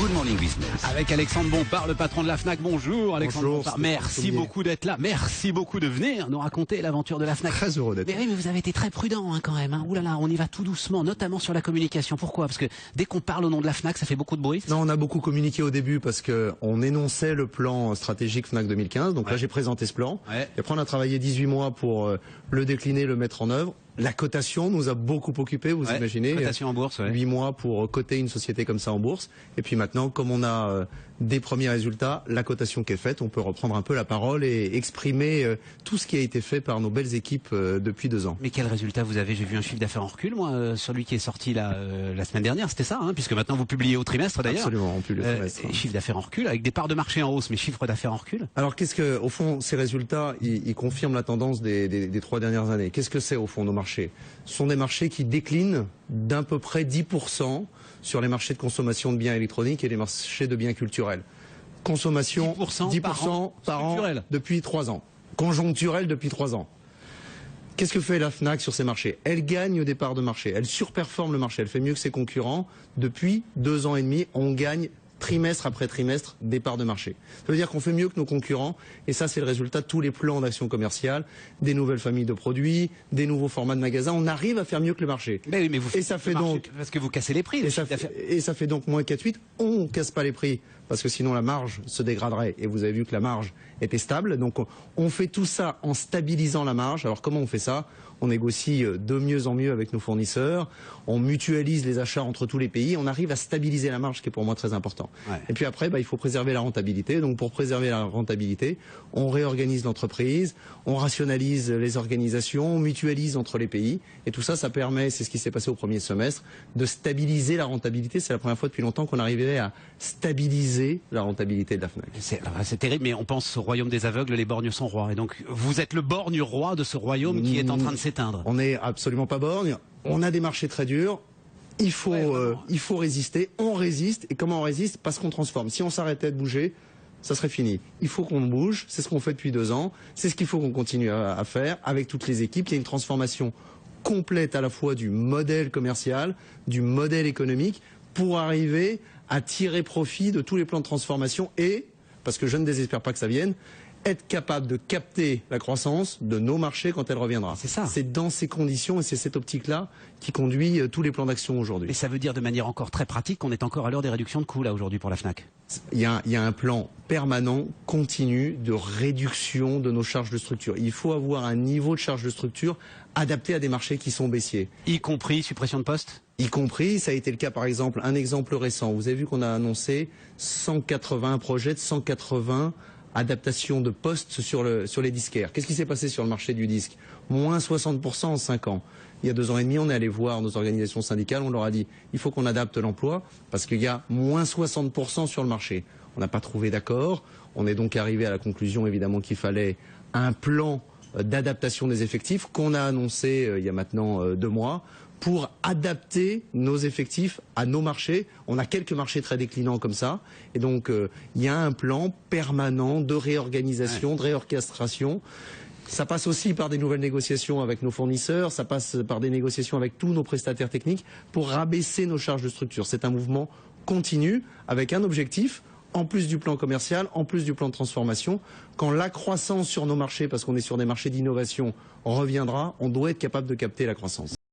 Good Morning Business. Avec Alexandre Bompard, le patron de la FNAC. Bonjour Alexandre Bompard. Merci beaucoup d'être là. Merci beaucoup de venir nous raconter l'aventure de la FNAC. Très heureux d'être là. Mais oui, mais vous avez été très prudent quand même. Ouh là là, on y va tout doucement, notamment sur la communication. Pourquoi? Parce que dès qu'on parle au nom de la FNAC, ça fait beaucoup de bruit. Non, on a beaucoup communiqué au début parce que on énonçait le plan stratégique FNAC 2015. Donc là, j'ai présenté ce plan. Et après, on a travaillé 18 mois pour le décliner, le mettre en œuvre. La cotation nous a beaucoup occupé, vous imaginez. Cotation en bourse, 8 mois pour coter une société comme ça en bourse. Et puis maintenant, comme on a des premiers résultats, la cotation qui est faite, on peut reprendre un peu la parole et exprimer tout ce qui a été fait par nos belles équipes depuis 2 ans. Mais quel résultat vous avez? J'ai vu un chiffre d'affaires en recul, moi, celui qui est sorti la semaine dernière, c'était ça, puisque maintenant vous publiez au trimestre d'ailleurs. Absolument, on publie au trimestre. Chiffre d'affaires en recul, avec des parts de marché en hausse, mais chiffre d'affaires en recul. Alors au fond, ces résultats, ils confirment la tendance des 3 dernières années. Qu'est-ce que c'est au fond nos marchés? Ce sont des marchés qui déclinent d'à peu près 10% sur les marchés de consommation de biens électroniques et les marchés de biens culturels. Consommation 10% par an depuis 3 ans. Conjoncturel depuis 3 ans. Qu'est-ce que fait la FNAC sur ces marchés? Elle gagne des parts de marché, elle surperforme le marché, elle fait mieux que ses concurrents. Depuis 2 ans et demi, on gagne trimestre après trimestre des parts de marché. Ça veut dire qu'on fait mieux que nos concurrents et ça c'est le résultat de tous les plans d'action commerciale, des nouvelles familles de produits, des nouveaux formats de magasins. On arrive à faire mieux que le marché. Mais oui, mais vous et ça fait donc parce que vous cassez les prix. Et ça fait donc moins 4,8. On casse pas les prix parce que sinon la marge se dégraderait et vous avez vu que la marge était stable. Donc on fait tout ça en stabilisant la marge. Alors comment on fait ça? On négocie de mieux en mieux avec nos fournisseurs, on mutualise les achats entre tous les pays, on arrive à stabiliser la marge, ce qui est pour moi très important. Et puis après, il faut préserver la rentabilité. Donc pour préserver la rentabilité, on réorganise l'entreprise, on rationalise les organisations, on mutualise entre les pays. Et tout ça, ça permet, c'est ce qui s'est passé au premier semestre, de stabiliser la rentabilité. C'est la première fois depuis longtemps qu'on arrivait à stabiliser la rentabilité de la FNAC. C'est terrible, mais on pense au royaume des aveugles, les borgnes sont rois. Et donc vous êtes le borgne roi de ce royaume qui est en train de s'éteindre. On n'est absolument pas borgne. On a des marchés très durs. Il faut résister. On résiste. Et comment on résiste? Parce qu'on transforme. Si on s'arrêtait de bouger, ça serait fini. Il faut qu'on bouge. C'est ce qu'on fait depuis 2 ans. C'est ce qu'il faut qu'on continue à faire avec toutes les équipes. Il y a une transformation complète à la fois du modèle commercial, du modèle économique, pour arriver à tirer profit de tous les plans de transformation et, parce que je ne désespère pas que ça vienne, être capable de capter la croissance de nos marchés quand elle reviendra. C'est ça. C'est dans ces conditions et c'est cette optique-là qui conduit tous les plans d'action aujourd'hui. Et ça veut dire de manière encore très pratique qu'on est encore à l'heure des réductions de coûts là aujourd'hui pour la FNAC. Il y a un plan permanent, continu de réduction de nos charges de structure. Il faut avoir un niveau de charge de structure adapté à des marchés qui sont baissiers. Y compris suppression de postes? Y compris, ça a été le cas par exemple, un exemple récent. Vous avez vu qu'on a annoncé 180 projets de 180 adaptation de postes sur les disquaires. Qu'est-ce qui s'est passé sur le marché du disque? Moins 60% en 5 ans. Il y a 2 ans et demi, on est allé voir nos organisations syndicales, on leur a dit il faut qu'on adapte l'emploi parce qu'il y a moins 60% sur le marché. On n'a pas trouvé d'accord. On est donc arrivé à la conclusion évidemment qu'il fallait un plan d'adaptation des effectifs qu'on a annoncé il y a maintenant 2 mois pour adapter nos effectifs à nos marchés. On a quelques marchés très déclinants comme ça. Et donc, il y a un plan permanent de réorganisation, de réorchestration. Ça passe aussi par des nouvelles négociations avec nos fournisseurs, ça passe par des négociations avec tous nos prestataires techniques pour rabaisser nos charges de structure. C'est un mouvement continu avec un objectif, en plus du plan commercial, en plus du plan de transformation. Quand la croissance sur nos marchés, parce qu'on est sur des marchés d'innovation, reviendra, on doit être capable de capter la croissance.